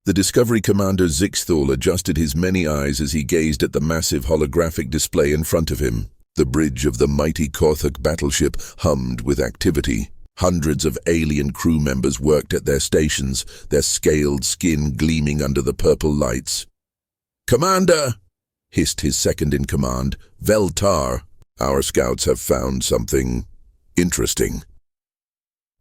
The Discovery Commander Zixthul adjusted his many eyes as he gazed at the massive holographic display in front of him. The bridge of the mighty Korthak battleship hummed with activity. Hundreds of alien crew members worked at their stations, their scaled skin gleaming under the purple lights. "Commander!" hissed his second-in-command, Veltar. "Our scouts have found something interesting."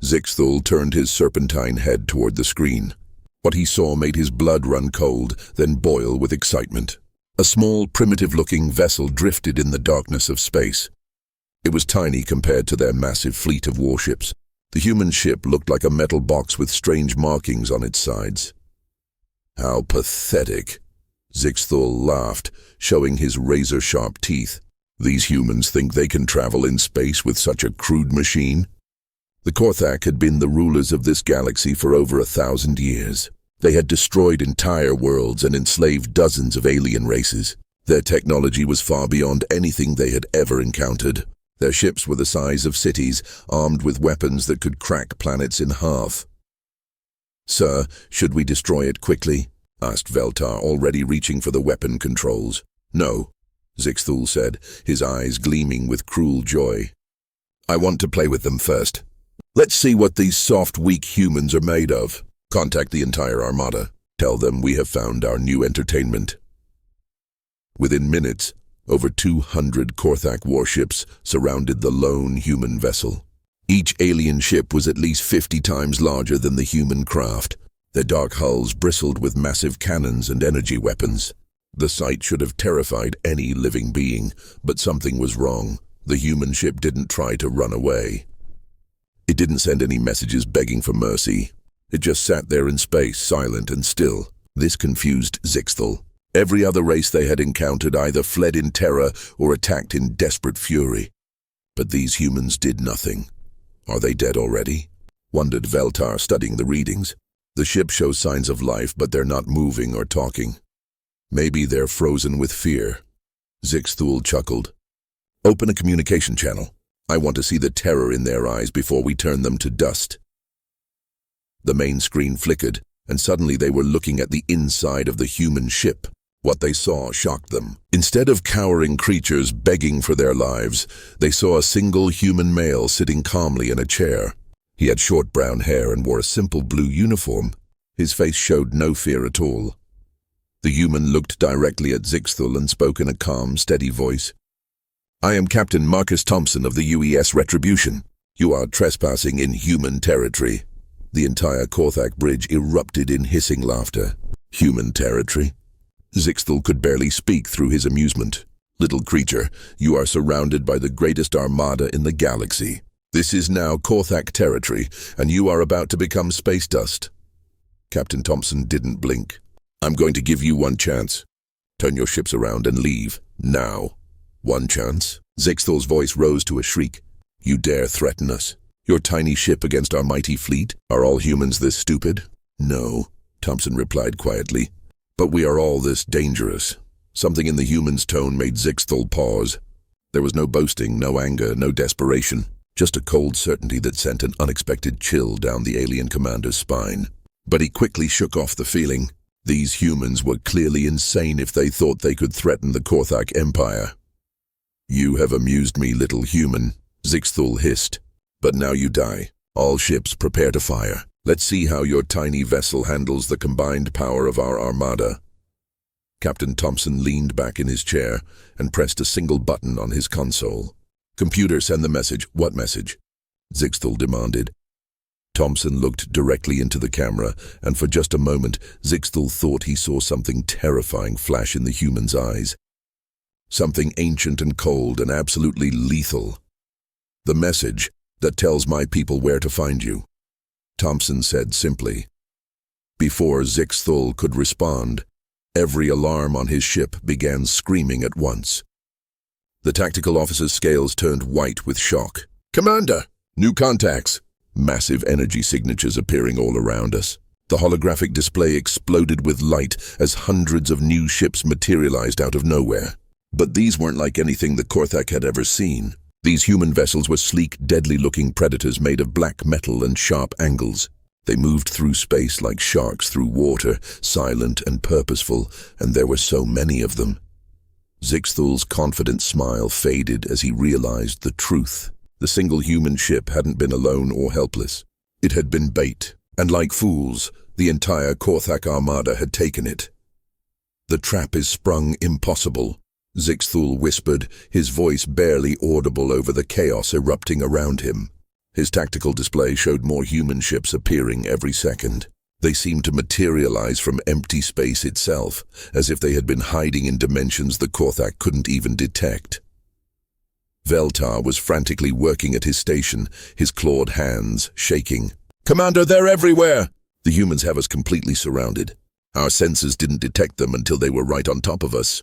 Zixthul turned his serpentine head toward the screen. What he saw made his blood run cold, then boil with excitement. A small, primitive-looking vessel drifted in the darkness of space. It was tiny compared to their massive fleet of warships. The human ship looked like a metal box with strange markings on its sides. "How pathetic," Zixthul laughed, showing his razor-sharp teeth. "These humans think they can travel in space with such a crude machine?" The Korthak had been the rulers of this galaxy for over 1,000 years. They had destroyed entire worlds and enslaved dozens of alien races. Their technology was far beyond anything they had ever encountered. Their ships were the size of cities, armed with weapons that could crack planets in half. "Sir, should we destroy it quickly?" asked Veltar, already reaching for the weapon controls. "No," Zixthul said, his eyes gleaming with cruel joy. "I want to play with them first. Let's see what these soft, weak humans are made of. Contact the entire Armada. Tell them we have found our new entertainment." Within minutes, over 200 Korthak warships surrounded the lone human vessel. Each alien ship was at least 50 times larger than the human craft. Their dark hulls bristled with massive cannons and energy weapons. The sight should have terrified any living being, but something was wrong. The human ship didn't try to run away. It didn't send any messages begging for mercy. It just sat there in space, silent and still. This confused Zixthul. Every other race they had encountered either fled in terror or attacked in desperate fury. But these humans did nothing. "Are they dead already?" wondered Veltar, studying the readings. "The ship shows signs of life, but they're not moving or talking. Maybe they're frozen with fear." Zixthul chuckled. "Open a communication channel. I want to see the terror in their eyes before we turn them to dust." The main screen flickered, and suddenly they were looking at the inside of the human ship. What they saw shocked them. Instead of cowering creatures begging for their lives, they saw a single human male sitting calmly in a chair. He had short brown hair and wore a simple blue uniform. His face showed no fear at all. The human looked directly at Zixthul and spoke in a calm, steady voice. "I am Captain Marcus Thompson of the UES Retribution. You are trespassing in human territory." The entire Korthak bridge erupted in hissing laughter. "Human territory?" Zixthul could barely speak through his amusement. "Little creature, you are surrounded by the greatest armada in the galaxy. This is now Korthak territory, and you are about to become space dust." Captain Thompson didn't blink. "I'm going to give you one chance. Turn your ships around and leave, now." "One chance?" Zixthul's voice rose to a shriek. "You dare threaten us? Your tiny ship against our mighty fleet? Are all humans this stupid?" "No," Thompson replied quietly. "But we are all this dangerous." Something in the human's tone made Zixthul pause. There was no boasting, no anger, no desperation. Just a cold certainty that sent an unexpected chill down the alien commander's spine. But he quickly shook off the feeling. These humans were clearly insane if they thought they could threaten the Korthak Empire. "You have amused me, little human," Zixthul hissed. "But now you die. All ships prepare to fire. Let's see how your tiny vessel handles the combined power of our armada." Captain Thompson leaned back in his chair and pressed a single button on his console. "Computer, send the message." "What message?" Zixthul demanded. Thompson looked directly into the camera, and for just a moment, Zixthul thought he saw something terrifying flash in the human's eyes. Something ancient and cold and absolutely lethal. "The message that tells my people where to find you," Thompson said simply. Before Zixthul could respond, every alarm on his ship began screaming at once. The tactical officer's scales turned white with shock. "Commander! New contacts!" Massive energy signatures appearing all around us. The holographic display exploded with light as hundreds of new ships materialized out of nowhere. But these weren't like anything the Korthak had ever seen. These human vessels were sleek, deadly-looking predators made of black metal and sharp angles. They moved through space like sharks through water, silent and purposeful, and there were so many of them. Zixthul's confident smile faded as he realized the truth. The single human ship hadn't been alone or helpless. It had been bait, and like fools, the entire Korthak Armada had taken it. "The trap is sprung impossible," Zixthul whispered, his voice barely audible over the chaos erupting around him. His tactical display showed more human ships appearing every second. They seemed to materialize from empty space itself, as if they had been hiding in dimensions the Korthak couldn't even detect. Veltar was frantically working at his station, his clawed hands shaking. "Commander, they're everywhere! The humans have us completely surrounded. Our sensors didn't detect them until they were right on top of us."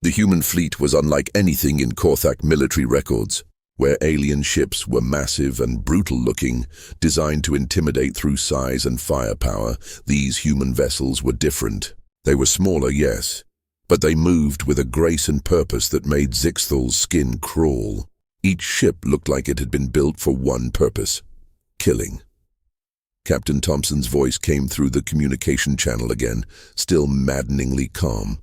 The human fleet was unlike anything in Korthak military records, where alien ships were massive and brutal-looking, designed to intimidate through size and firepower. These human vessels were different. They were smaller, yes, but they moved with a grace and purpose that made Zixthul's skin crawl. Each ship looked like it had been built for one purpose: killing. Captain Thompson's voice came through the communication channel again, still maddeningly calm.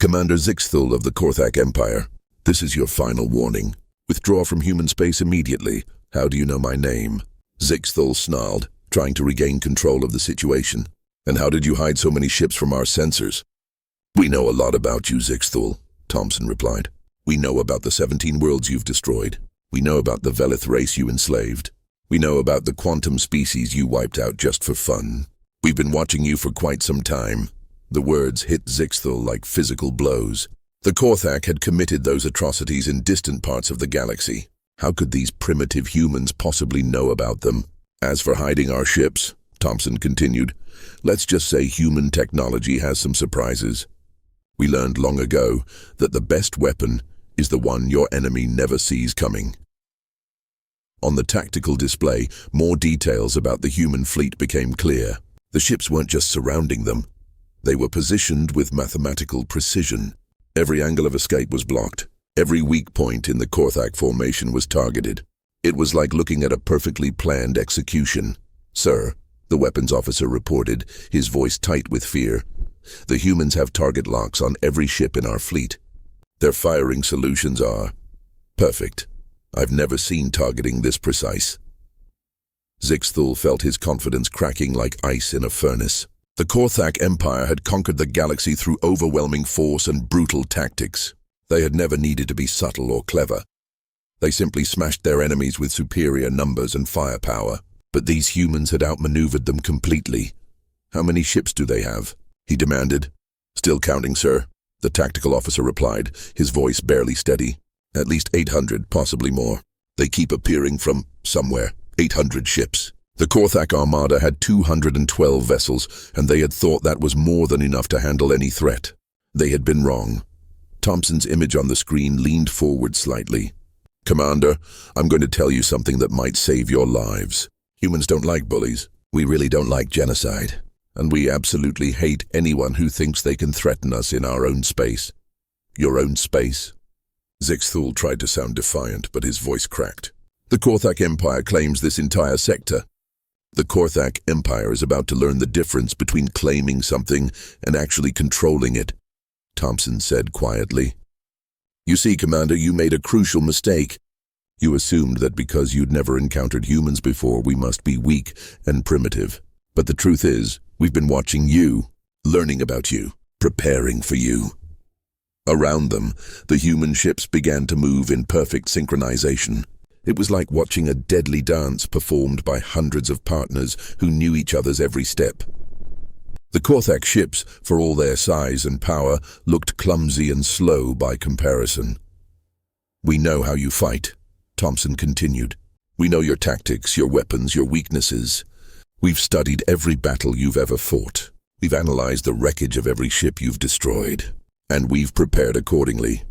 "Commander Zixthul of the Korthak Empire, this is your final warning. Withdraw from human space immediately. How do you know my name?" Zixthul snarled, trying to regain control of the situation. "And how did you hide so many ships from our sensors?" "We know a lot about you, Zixthul," Thompson replied. "We know about the 17 worlds you've destroyed. We know about the Velith race you enslaved. We know about the quantum species you wiped out just for fun. We've been watching you for quite some time." The words hit Zixthul like physical blows. The Korthak had committed those atrocities in distant parts of the galaxy. How could these primitive humans possibly know about them? "As for hiding our ships," Thompson continued, "let's just say human technology has some surprises. We learned long ago that the best weapon is the one your enemy never sees coming." On the tactical display, more details about the human fleet became clear. The ships weren't just surrounding them. They were positioned with mathematical precision. Every angle of escape was blocked. Every weak point in the Korthak formation was targeted. It was like looking at a perfectly planned execution. "Sir," the weapons officer reported, his voice tight with fear, "the humans have target locks on every ship in our fleet. Their firing solutions are perfect. I've never seen targeting this precise." Zixthul felt his confidence cracking like ice in a furnace. The Korthak Empire had conquered the galaxy through overwhelming force and brutal tactics. They had never needed to be subtle or clever. They simply smashed their enemies with superior numbers and firepower. But these humans had outmaneuvered them completely. "How many ships do they have?" he demanded. "Still counting, sir," the tactical officer replied, his voice barely steady. "At least 800, possibly more. They keep appearing from somewhere. 800 ships." The Korthak Armada had 212 vessels, and they had thought that was more than enough to handle any threat. They had been wrong. Thompson's image on the screen leaned forward slightly. "Commander, I'm going to tell you something that might save your lives. Humans don't like bullies. We really don't like genocide. And we absolutely hate anyone who thinks they can threaten us in our own space." "Your own space?" Zixthul tried to sound defiant, but his voice cracked. "The Korthak Empire claims this entire sector. The Korthak Empire is about to learn the difference between claiming something and actually controlling it," Thompson said quietly. "You see, Commander, you made a crucial mistake. You assumed that because you'd never encountered humans before, we must be weak and primitive. But the truth is, we've been watching you, learning about you, preparing for you." Around them, the human ships began to move in perfect synchronization. It was like watching a deadly dance performed by hundreds of partners who knew each other's every step. The Korthak ships, for all their size and power, looked clumsy and slow by comparison. "We know how you fight," Thompson continued. "We know your tactics, your weapons, your weaknesses. We've studied every battle you've ever fought. We've analyzed the wreckage of every ship you've destroyed. And we've prepared accordingly."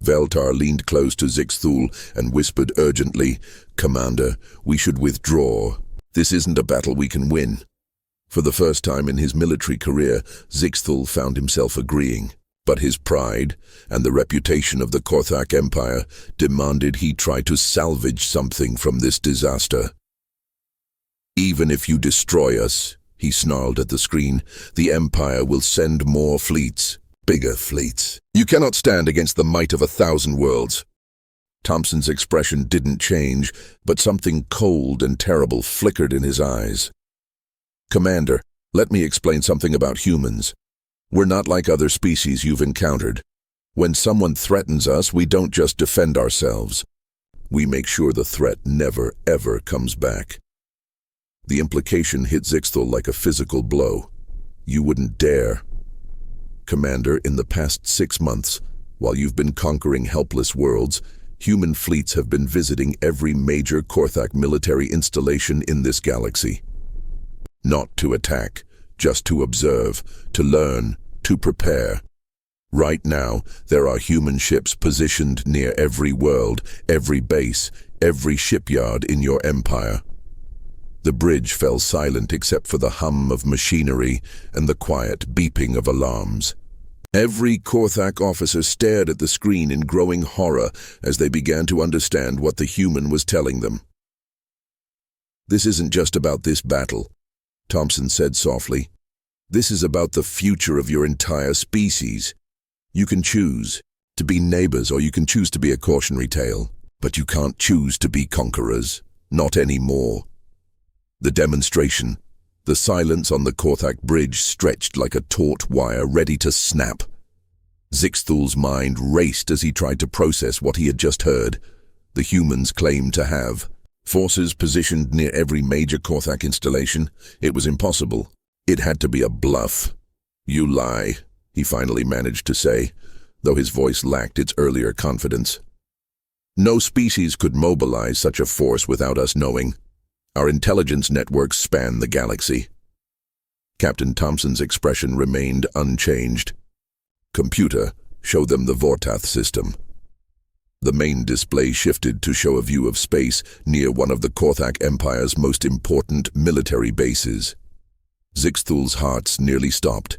Veltar leaned close to Zixthul and whispered urgently, "Commander, we should withdraw. This isn't a battle we can win." For the first time in his military career, Zixthul found himself agreeing. But his pride and the reputation of the Korthak Empire demanded he try to salvage something from this disaster. Even if you destroy us, he snarled at the screen, the Empire will send more fleets, bigger fleets. You cannot stand against the might of 1,000 worlds. Thompson's expression didn't change, but something cold and terrible flickered in his eyes. Commander, let me explain something about humans. We're not like other species you've encountered. When someone threatens us, we don't just defend ourselves. We make sure the threat never, ever comes back. The implication hit Zixthal like a physical blow. You wouldn't dare. Commander, in the past 6 months, while you've been conquering helpless worlds, human fleets have been visiting every major Korthak military installation in this galaxy. Not to attack, just to observe, to learn, to prepare. Right now, there are human ships positioned near every world, every base, every shipyard in your empire. The bridge fell silent except for the hum of machinery and the quiet beeping of alarms. Every Korthak officer stared at the screen in growing horror as they began to understand what the human was telling them. This isn't just about this battle, Thompson said softly. This is about the future of your entire species. You can choose to be neighbors or you can choose to be a cautionary tale, but you can't choose to be conquerors, not anymore. The demonstration, the silence on the Korthak bridge stretched like a taut wire ready to snap. Zixthal's mind raced as he tried to process what he had just heard. The humans claimed to have forces positioned near every major Korthak installation. It was impossible. It had to be a bluff. You lie, he finally managed to say, though his voice lacked its earlier confidence. No species could mobilize such a force without us knowing. Our intelligence networks span the galaxy. Captain Thompson's expression remained unchanged. Computer, show them the Vortath system. The main display shifted to show a view of space near one of the Korthak Empire's most important military bases. Zixthal's heart nearly stopped.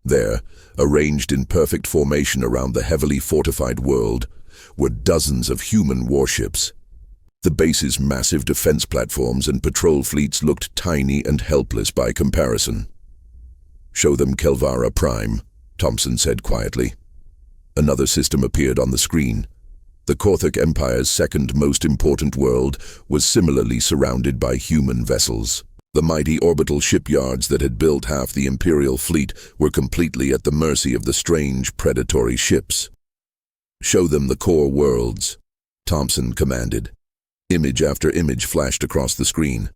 There, arranged in perfect formation around the heavily fortified world, were dozens of human warships. The base's massive defense platforms and patrol fleets looked tiny and helpless by comparison. Show them Kelvara Prime, Thompson said quietly. Another system appeared on the screen. The Korthak Empire's second most important world was similarly surrounded by human vessels. The mighty orbital shipyards that had built half the Imperial fleet were completely at the mercy of the strange predatory ships. Show them the core worlds, Thompson commanded. Image after image flashed across the screen.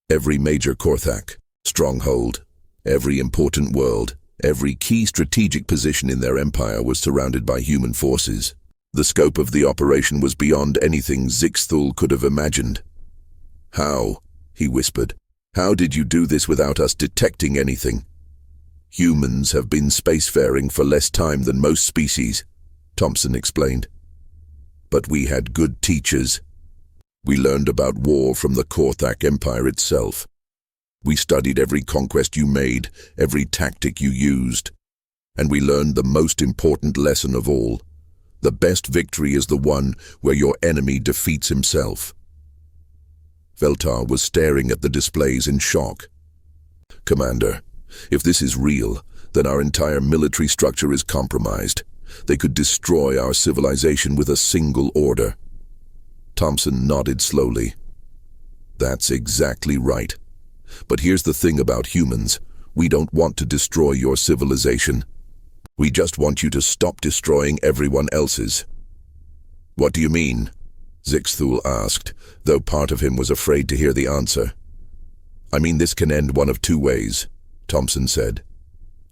Every major Korthak stronghold, every important world, every key strategic position in their empire was surrounded by human forces. The scope of the operation was beyond anything Zixthal could have imagined. How? He whispered. How did you do this without us detecting anything? Humans have been spacefaring for less time than most species, Thompson explained. But we had good teachers. We learned about war from the Korthak Empire itself. We studied every conquest you made, every tactic you used. And we learned the most important lesson of all. The best victory is the one where your enemy defeats himself. Veltar was staring at the displays in shock. Commander, if this is real, then our entire military structure is compromised. They could destroy our civilization with a single order. Thompson nodded slowly. That's exactly right. But here's the thing about humans. We don't want to destroy your civilization. We just want you to stop destroying everyone else's. What do you mean? Zixthal asked, though part of him was afraid to hear the answer. I mean, this can end one of two ways, Thompson said.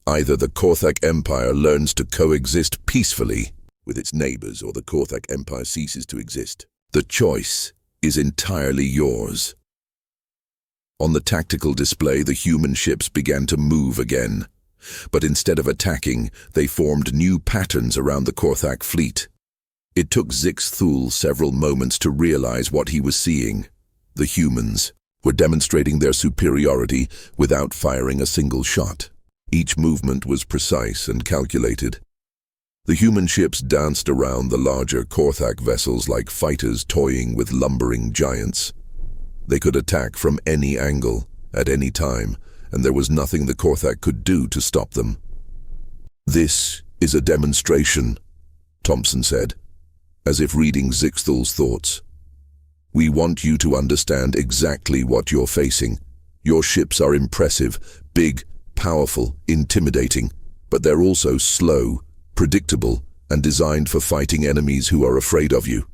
Either the Korthak Empire learns to coexist peacefully with its neighbors, or the Korthak Empire ceases to exist. The choice is entirely yours. On the tactical display, the human ships began to move again. But instead of attacking, they formed new patterns around the Korthak fleet. It took Zixthal several moments to realize what he was seeing. The humans were demonstrating their superiority without firing a single shot. Each movement was precise and calculated. The human ships danced around the larger Korthak vessels like fighters toying with lumbering giants. They could attack from any angle, at any time, and there was nothing the Korthak could do to stop them. "This is a demonstration," Thompson said, as if reading Zixthal's thoughts. "We want you to understand exactly what you're facing. Your ships are impressive, big, powerful, intimidating, but they're also slow, predictable, and designed for fighting enemies who are afraid of you."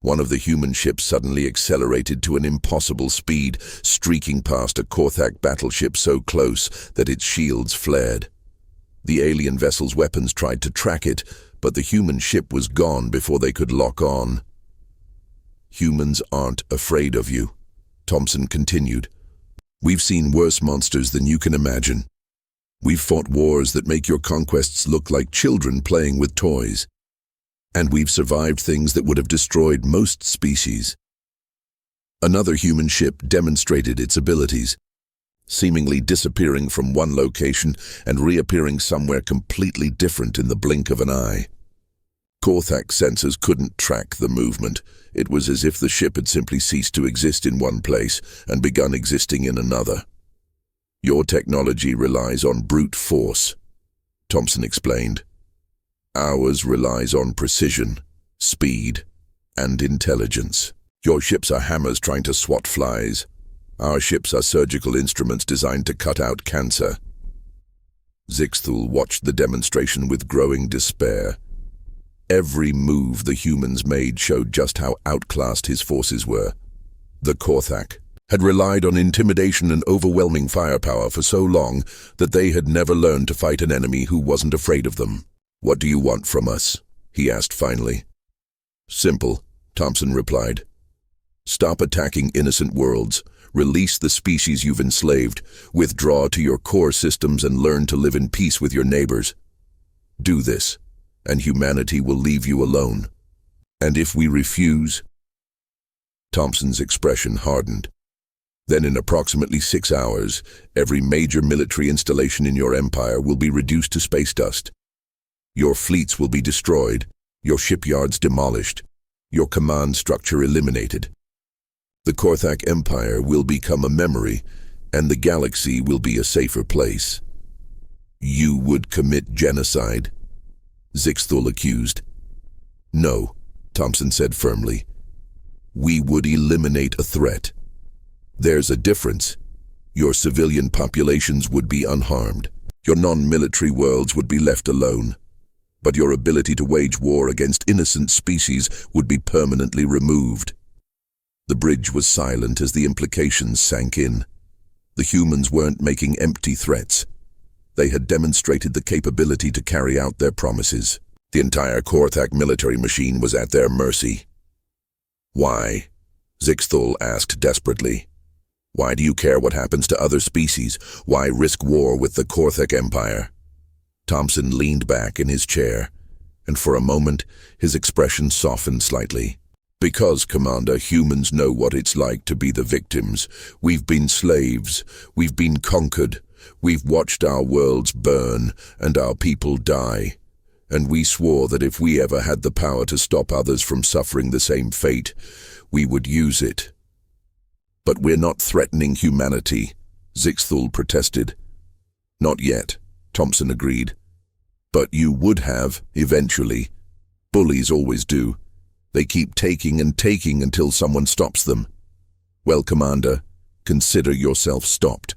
One of the human ships suddenly accelerated to an impossible speed, streaking past a Korthak battleship so close that its shields flared. The alien vessel's weapons tried to track it, but the human ship was gone before they could lock on. "Humans aren't afraid of you," Thompson continued. "We've seen worse monsters than you can imagine. We've fought wars that make your conquests look like children playing with toys. And we've survived things that would have destroyed most species." Another human ship demonstrated its abilities, seemingly disappearing from one location and reappearing somewhere completely different in the blink of an eye. Korthak sensors couldn't track the movement. It was as if the ship had simply ceased to exist in one place and begun existing in another. "Your technology relies on brute force," Thompson explained. "Ours relies on precision, speed, and intelligence. Your ships are hammers trying to swat flies. Our ships are surgical instruments designed to cut out cancer." Zixthal watched the demonstration with growing despair. Every move the humans made showed just how outclassed his forces were. The Korthak had relied on intimidation and overwhelming firepower for so long that they had never learned to fight an enemy who wasn't afraid of them. "What do you want from us?" he asked finally. "Simple," Thompson replied. "Stop attacking innocent worlds. Release the species you've enslaved. Withdraw to your core systems and learn to live in peace with your neighbors. Do this, and humanity will leave you alone. And if we refuse—" Thompson's expression hardened. "Then in approximately 6 hours, every major military installation in your empire will be reduced to space dust. Your fleets will be destroyed, your shipyards demolished, your command structure eliminated. The Korthak Empire will become a memory, and the galaxy will be a safer place." "You would commit genocide?" Zixthal accused. "No," Thompson said firmly. "We would eliminate a threat. There's a difference. Your civilian populations would be unharmed. Your non-military worlds would be left alone. But your ability to wage war against innocent species would be permanently removed." The bridge was silent as the implications sank in. The humans weren't making empty threats. They had demonstrated the capability to carry out their promises. The entire Korthak military machine was at their mercy. "Why?" Zixthal asked desperately. "Why do you care what happens to other species? Why risk war with the Korthak Empire?" Thompson leaned back in his chair, and for a moment his expression softened slightly. "Because, Commander, humans know what it's like to be the victims. We've been slaves. We've been conquered. We've watched our worlds burn and our people die. And we swore that if we ever had the power to stop others from suffering the same fate, we would use it." "But we're not threatening humanity," Zixthal protested. "Not yet," Thompson agreed. "But you would have, eventually. Bullies always do. They keep taking and taking until someone stops them. Well, Commander, consider yourself stopped."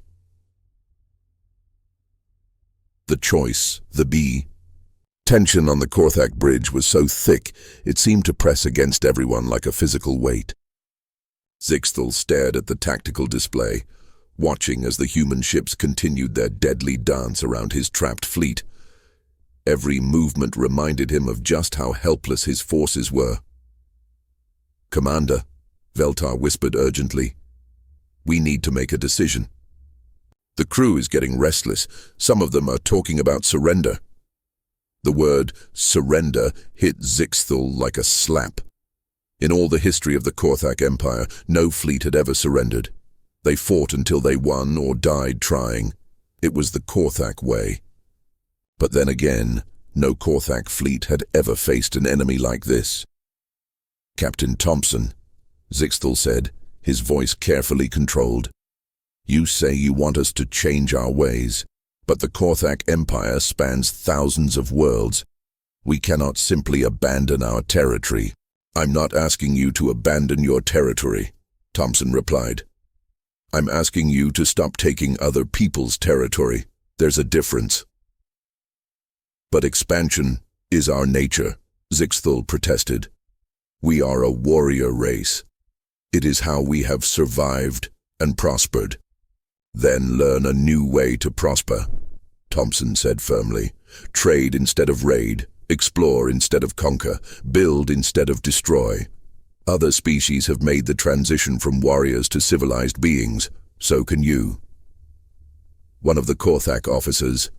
The choice, the B. Tension on the Korthak bridge was so thick it seemed to press against everyone like a physical weight. Zixthal stared at the tactical display, watching as the human ships continued their deadly dance around his trapped fleet. Every movement reminded him of just how helpless his forces were. "Commander," Veltar whispered urgently, "we need to make a decision. The crew is getting restless. Some of them are talking about surrender." The word surrender hit Zixthal like a slap. In all the history of the Korthak Empire, no fleet had ever surrendered. They fought until they won or died trying. It was the Korthak way. But then again, no Korthak fleet had ever faced an enemy like this. "Captain Thompson," Zixthal said, his voice carefully controlled. You say you want us to change our ways, but the Korthak Empire spans thousands of worlds. We cannot simply abandon our territory. I'm not asking you to abandon your territory, Thompson replied. I'm asking you to stop taking other people's territory. There's a difference. But expansion is our nature, Zixthul protested. We are a warrior race. It is how we have survived and prospered. Then learn a new way to prosper, Thompson said firmly. Trade instead of raid, explore instead of conquer, build instead of destroy. Other species have made the transition from warriors to civilized beings. So can you. One of the Korthak officers,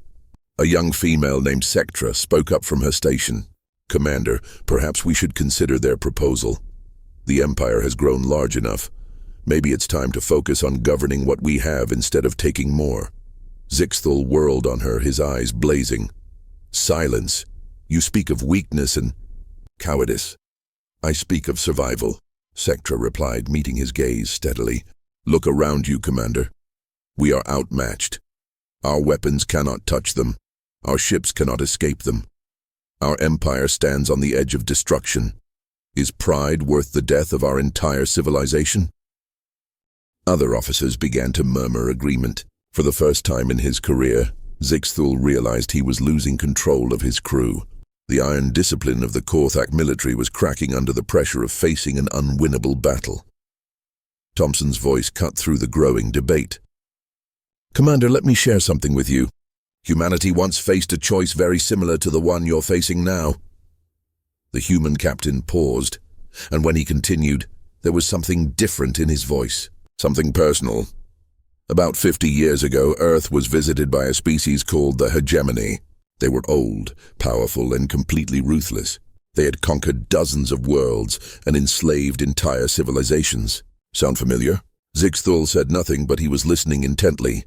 a young female named Sectra, spoke up from her station. Commander, perhaps we should consider their proposal. The Empire has grown large enough. Maybe it's time to focus on governing what we have instead of taking more. Zixthul whirled on her, his eyes blazing. Silence. You speak of weakness and cowardice. I speak of survival, Sectra replied, meeting his gaze steadily. Look around you, Commander. We are outmatched. Our weapons cannot touch them. Our ships cannot escape them. Our empire stands on the edge of destruction. Is pride worth the death of our entire civilization? Other officers began to murmur agreement. For the first time in his career, Zixthul realized he was losing control of his crew. The iron discipline of the Korthak military was cracking under the pressure of facing an unwinnable battle. Thompson's voice cut through the growing debate. Commander, let me share something with you. Humanity once faced a choice very similar to the one you're facing now. The human captain paused, and when he continued, there was something different in his voice, something personal. About 50 years ago, Earth was visited by a species called the hegemony. They were old, powerful, and completely ruthless. They had conquered dozens of worlds and enslaved entire civilizations. Sound familiar? Zixthul said nothing, but he was listening intently.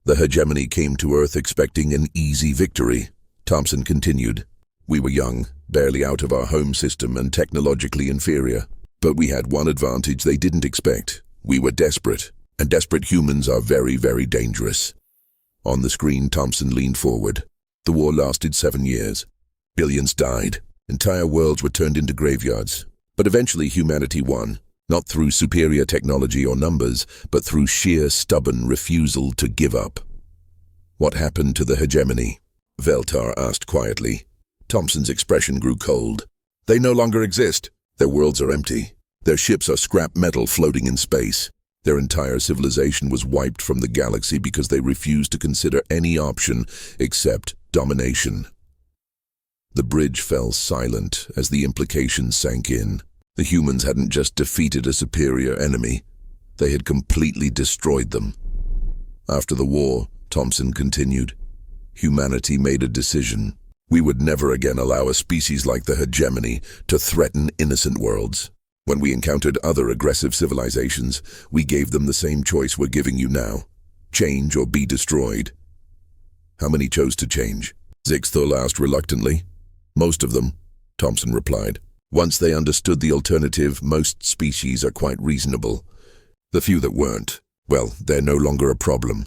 The hegemony came to Earth expecting an easy victory. Thompson continued. We were young, barely out of our home system and technologically inferior. But we had one advantage they didn't expect. We were desperate, and desperate humans are very, very dangerous. On the screen, Thompson leaned forward. The war lasted 7 years. Billions died. Entire worlds were turned into graveyards. But eventually humanity won, not through superior technology or numbers, but through sheer stubborn refusal to give up. What happened to the hegemony? Veltar asked quietly. Thompson's expression grew cold. They no longer exist. Their worlds are empty. Their ships are scrap metal floating in space. Their entire civilization was wiped from the galaxy because they refused to consider any option except domination. The bridge fell silent as the implications sank in. The humans hadn't just defeated a superior enemy. They had completely destroyed them. After the war, Thompson continued, humanity made a decision. We would never again allow a species like the hegemony to threaten innocent worlds. When we encountered other aggressive civilizations, we gave them the same choice we're giving you now. Change or be destroyed. How many chose to change? Zixthul asked reluctantly. Most of them, Thompson replied. Once they understood the alternative, most species are quite reasonable. The few that weren't, well, they're no longer a problem.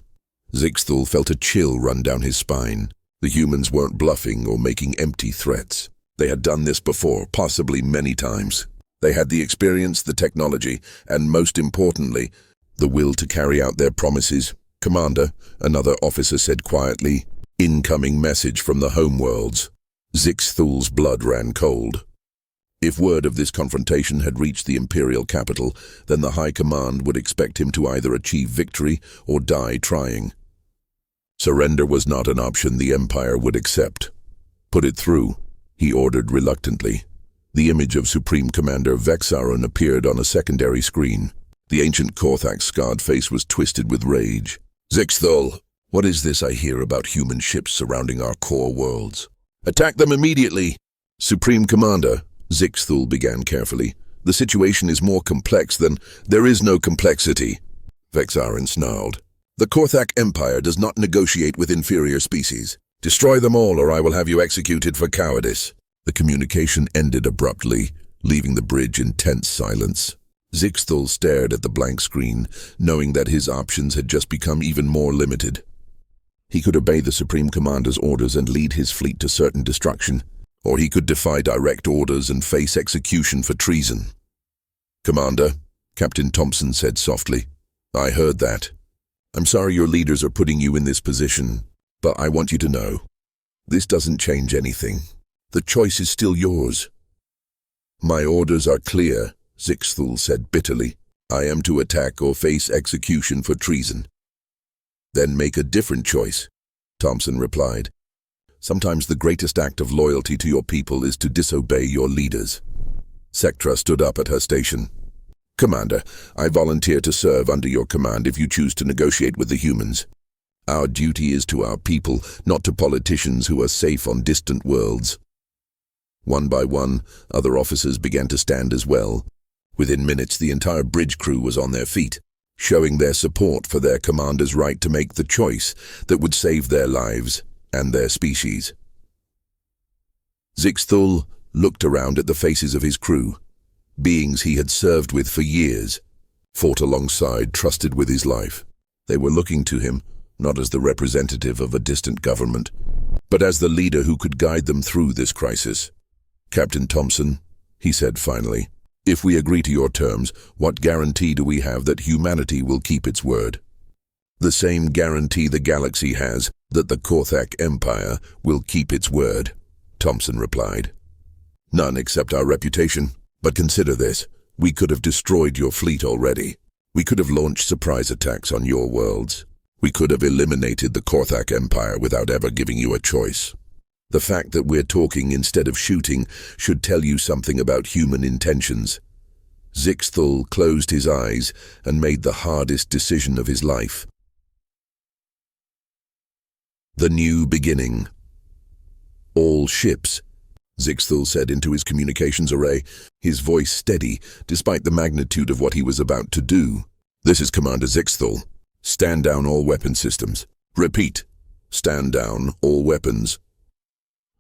Zixthul felt a chill run down his spine. The humans weren't bluffing or making empty threats. They had done this before, possibly many times. They had the experience, the technology, and most importantly, the will to carry out their promises. Commander, another officer said quietly, incoming message from the homeworlds. Zixthul's blood ran cold. If word of this confrontation had reached the Imperial capital, then the High Command would expect him to either achieve victory or die trying. Surrender was not an option the Empire would accept. Put it through, he ordered reluctantly. The image of Supreme Commander Vexaron appeared on a secondary screen. The ancient Korthak's scarred face was twisted with rage. Zixthul, what is this I hear about human ships surrounding our core worlds? Attack them immediately! Supreme Commander, Zixthul began carefully. The situation is more complex than... There is no complexity, Vexaron snarled. The Korthak Empire does not negotiate with inferior species. Destroy them all or I will have you executed for cowardice. The communication ended abruptly, leaving the bridge in tense silence. Zixthal stared at the blank screen, knowing that his options had just become even more limited. He could obey the Supreme Commander's orders and lead his fleet to certain destruction, or he could defy direct orders and face execution for treason. "Commander," Captain Thompson said softly, "I heard that. I'm sorry your leaders are putting you in this position, but I want you to know, this doesn't change anything. The choice is still yours." "My orders are clear," Zixthal said bitterly. "I am to attack or face execution for treason." "Then make a different choice," Thompson replied. "Sometimes the greatest act of loyalty to your people is to disobey your leaders." Sectra stood up at her station. "Commander, I volunteer to serve under your command if you choose to negotiate with the humans. Our duty is to our people, not to politicians who are safe on distant worlds." One by one, other officers began to stand as well. Within minutes, the entire bridge crew was on their feet, showing their support for their commander's right to make the choice that would save their lives and their species. Zixthal looked around at the faces of his crew, beings he had served with for years, fought alongside, trusted with his life. They were looking to him, not as the representative of a distant government, but as the leader who could guide them through this crisis. "Captain Thompson," he said finally, "if we agree to your terms, what guarantee do we have that humanity will keep its word?" "The same guarantee the galaxy has that the Korthak Empire will keep its word," Thompson replied. "None except our reputation. But consider this, we could have destroyed your fleet already. We could have launched surprise attacks on your worlds. We could have eliminated the Korthak Empire without ever giving you a choice. The fact that we're talking instead of shooting should tell you something about human intentions." Zixthal closed his eyes and made the hardest decision of his life. The new beginning. "All ships," Zixthal said into his communications array, his voice steady despite the magnitude of what he was about to do. "This is Commander Zixthal. Stand down all weapon systems. Repeat, stand down all weapons."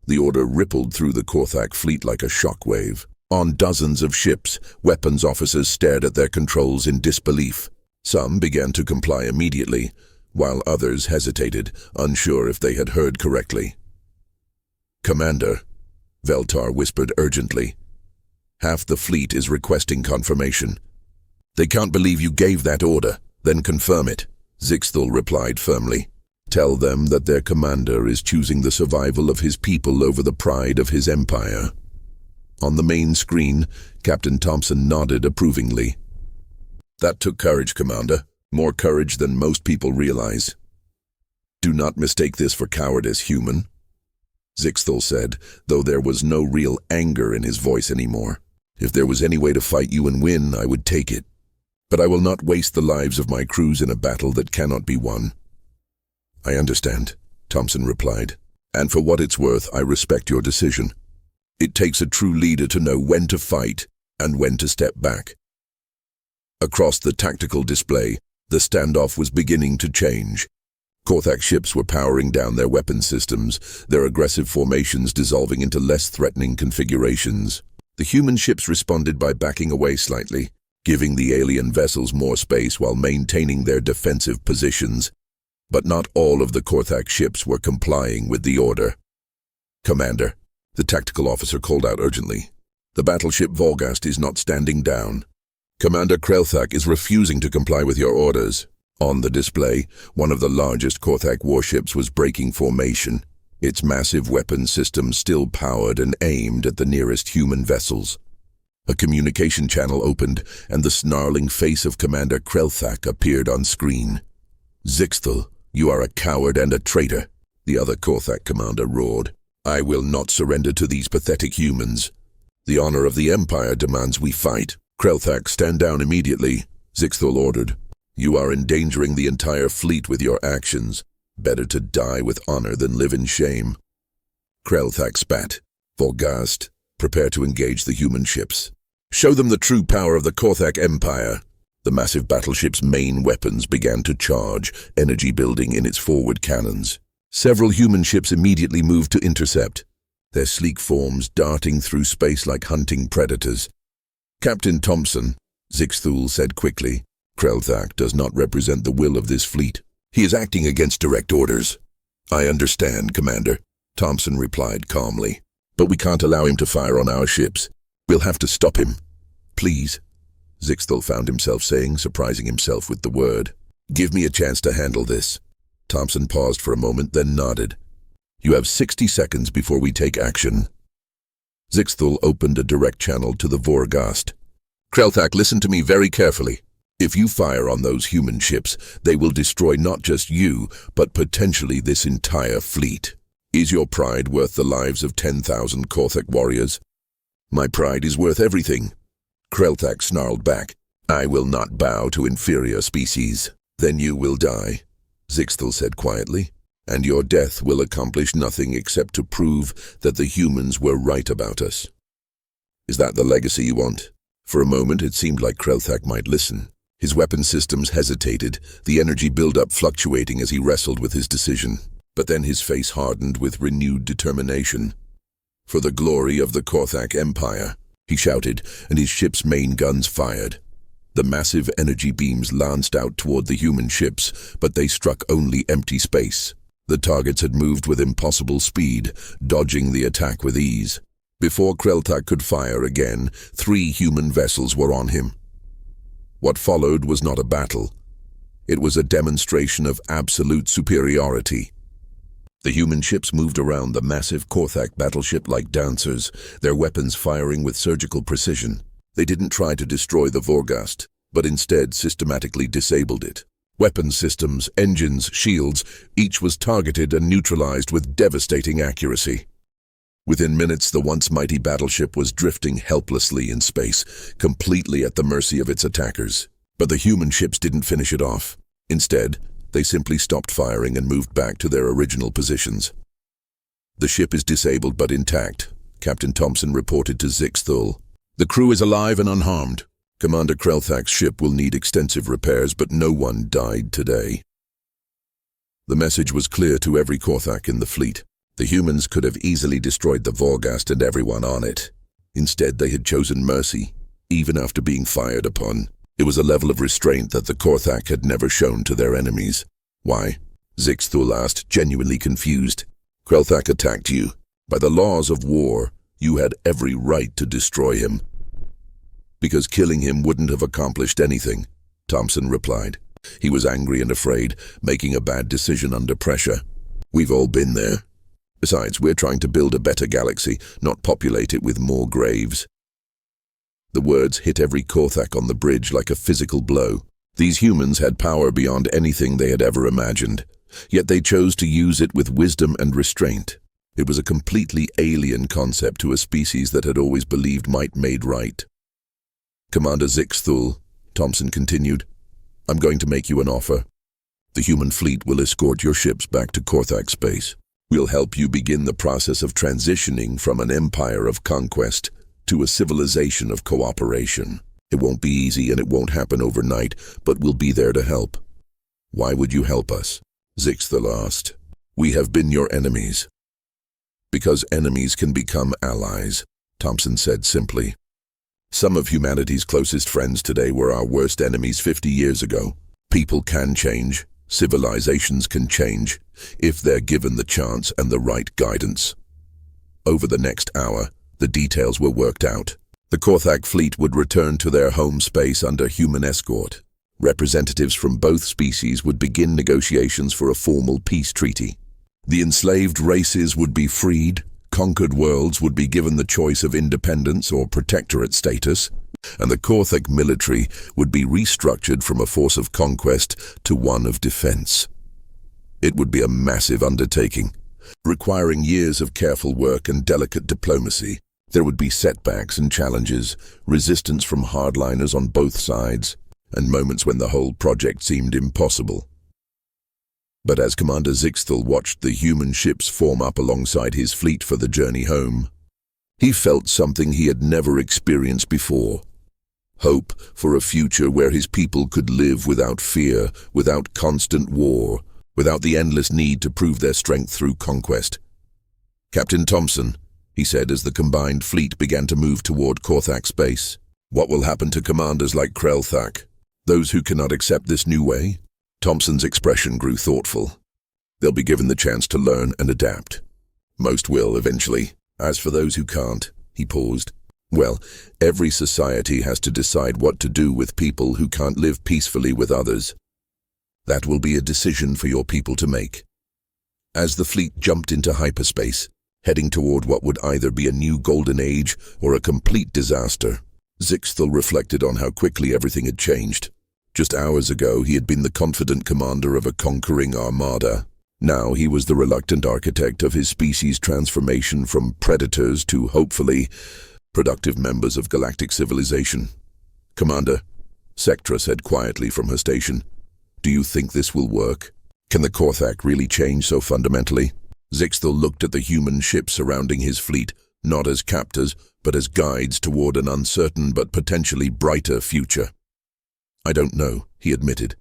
The order rippled through the Korthak fleet like a shockwave. On dozens of ships, weapons officers stared at their controls in disbelief. Some began to comply immediately, while others hesitated, unsure if they had heard correctly. "Commander," Veltar whispered urgently, "half the fleet is requesting confirmation." "They can't believe you gave that order. Then confirm it," Zixthal replied firmly. "Tell them that their commander is choosing the survival of his people over the pride of his empire." On the main screen, Captain Thompson nodded approvingly. "That took courage, Commander. More courage than most people realize." "Do not mistake this for cowardice, human," Zixthal said, though there was no real anger in his voice anymore. "If there was any way to fight you and win, I would take it. But I will not waste the lives of my crews in a battle that cannot be won." "I understand," Thompson replied. "And for what it's worth, I respect your decision. It takes a true leader to know when to fight and when to step back." Across the tactical display, the standoff was beginning to change. Korthak ships were powering down their weapon systems, their aggressive formations dissolving into less threatening configurations. The human ships responded by backing away slightly, giving the alien vessels more space while maintaining their defensive positions. But not all of the Korthak ships were complying with the order. "Commander," the tactical officer called out urgently, "the battleship Volgast is not standing down. Commander Krelthak is refusing to comply with your orders." On the display, one of the largest Korthak warships was breaking formation, its massive weapon system still powered and aimed at the nearest human vessels. A communication channel opened, and the snarling face of Commander Krelthak appeared on screen. "Zixthal, you are a coward and a traitor," the other Korthak commander roared. "I will not surrender to these pathetic humans. The honor of the Empire demands we fight." "Krelthak, stand down immediately," Zixthal ordered. "You are endangering the entire fleet with your actions. Better to die with honor than live in shame." Krelthak spat. "Volgast, prepare to engage the human ships. Show them the true power of the Korthak Empire." The massive battleship's main weapons began to charge, energy building in its forward cannons. Several human ships immediately moved to intercept, their sleek forms darting through space like hunting predators. "Captain Thompson," Zixthul said quickly. Krelthak does not represent the will of this fleet. He is acting against direct orders. I understand, Commander, Thompson replied calmly. But we can't allow him to fire on our ships. We'll have to stop him. Please, Zixthul found himself saying, surprising himself with the word. Give me a chance to handle this. Thompson paused for a moment, then nodded. You have 60 seconds before we take action. Zixthul opened a direct channel to the Vorgast. Krelthak, listen to me very carefully. If you fire on those human ships, they will destroy not just you, but potentially this entire fleet. Is your pride worth the lives of 10,000 Korthak warriors? My pride is worth everything. Krelthak snarled back. I will not bow to inferior species. Then you will die, Zixthul said quietly, and your death will accomplish nothing except to prove that the humans were right about us. Is that the legacy you want? For a moment it seemed like Krelthak might listen. His weapon systems hesitated, the energy buildup fluctuating as he wrestled with his decision. But then his face hardened with renewed determination. For the glory of the Korthak Empire, he shouted, and his ship's main guns fired. The massive energy beams lanced out toward the human ships, but they struck only empty space. The targets had moved with impossible speed, dodging the attack with ease. Before Krelthak could fire again, 3 human vessels were on him. What followed was not a battle. It was a demonstration of absolute superiority. The human ships moved around the massive Korthak battleship like dancers, their weapons firing with surgical precision. They didn't try to destroy the Vorgast, but instead systematically disabled it. Weapon systems, engines, shields, each was targeted and neutralized with devastating accuracy. Within minutes, the once mighty battleship was drifting helplessly in space, completely at the mercy of its attackers. But the human ships didn't finish it off. Instead, they simply stopped firing and moved back to their original positions. The ship is disabled but intact, Captain Thompson reported to Zixthul. The crew is alive and unharmed. Commander Krelthak's ship will need extensive repairs, but no one died today. The message was clear to every Korthak in the fleet. The humans could have easily destroyed the Vorgast and everyone on it. Instead, they had chosen mercy, even after being fired upon. It was a level of restraint that the Korthak had never shown to their enemies. Why? Zixthul asked, genuinely confused. Krelthak attacked you. By the laws of war, you had every right to destroy him. Because killing him wouldn't have accomplished anything, Thompson replied. He was angry and afraid, making a bad decision under pressure. We've all been there. Besides, we're trying to build a better galaxy, not populate it with more graves. The words hit every Korthak on the bridge like a physical blow. These humans had power beyond anything they had ever imagined, yet they chose to use it with wisdom and restraint. It was a completely alien concept to a species that had always believed might made right. Commander Zixthul, Thompson continued, I'm going to make you an offer. The human fleet will escort your ships back to Korthak space. We'll help you begin the process of transitioning from an empire of conquest to a civilization of cooperation. It won't be easy and it won't happen overnight, but we'll be there to help. Why would you help us? Zixthul asked. We have been your enemies. Because enemies can become allies, Thompson said simply. Some of humanity's closest friends today were our worst enemies 50 years ago. People can change. Civilizations can change, if they're given the chance and the right guidance. Over the next hour, the details were worked out. The Korthak fleet would return to their home space under human escort. Representatives from both species would begin negotiations for a formal peace treaty. The enslaved races would be freed, conquered worlds would be given the choice of independence or protectorate status, and the Korthak military would be restructured from a force of conquest to one of defense. It would be a massive undertaking, requiring years of careful work and delicate diplomacy. There would be setbacks and challenges, resistance from hardliners on both sides, and moments when the whole project seemed impossible. But as Commander Zixthul watched the human ships form up alongside his fleet for the journey home, he felt something he had never experienced before. Hope for a future where his people could live without fear, without constant war, without the endless need to prove their strength through conquest. Captain Thompson, he said as the combined fleet began to move toward Korthak space, What will happen to commanders like Krelthak? Those who cannot accept this new way? Thompson's expression grew thoughtful. They'll be given the chance to learn and adapt. Most will, eventually. As for those who can't, he paused. Well, every society has to decide what to do with people who can't live peacefully with others. That will be a decision for your people to make. As the fleet jumped into hyperspace, heading toward what would either be a new golden age or a complete disaster, Zixthal reflected on how quickly everything had changed. Just hours ago, he had been the confident commander of a conquering armada. Now he was the reluctant architect of his species' transformation from predators to, hopefully, productive members of galactic civilization. "Commander," Sectra said quietly from her station, "do you think this will work? Can the Korthak really change so fundamentally?" Zixthal looked at the human ships surrounding his fleet, not as captors, but as guides toward an uncertain but potentially brighter future. "I don't know," he admitted.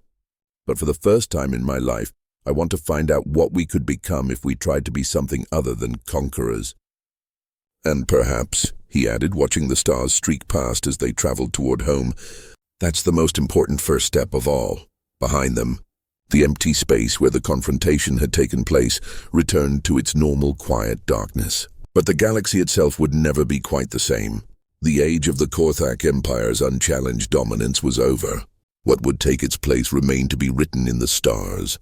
"But for the first time in my life, I want to find out what we could become if we tried to be something other than conquerors." "And perhaps," he added, watching the stars streak past as they traveled toward home, "that's the most important first step of all." Behind them, the empty space where the confrontation had taken place returned to its normal quiet darkness. But the galaxy itself would never be quite the same. The age of the Korthak Empire's unchallenged dominance was over. What would take its place remained to be written in the stars.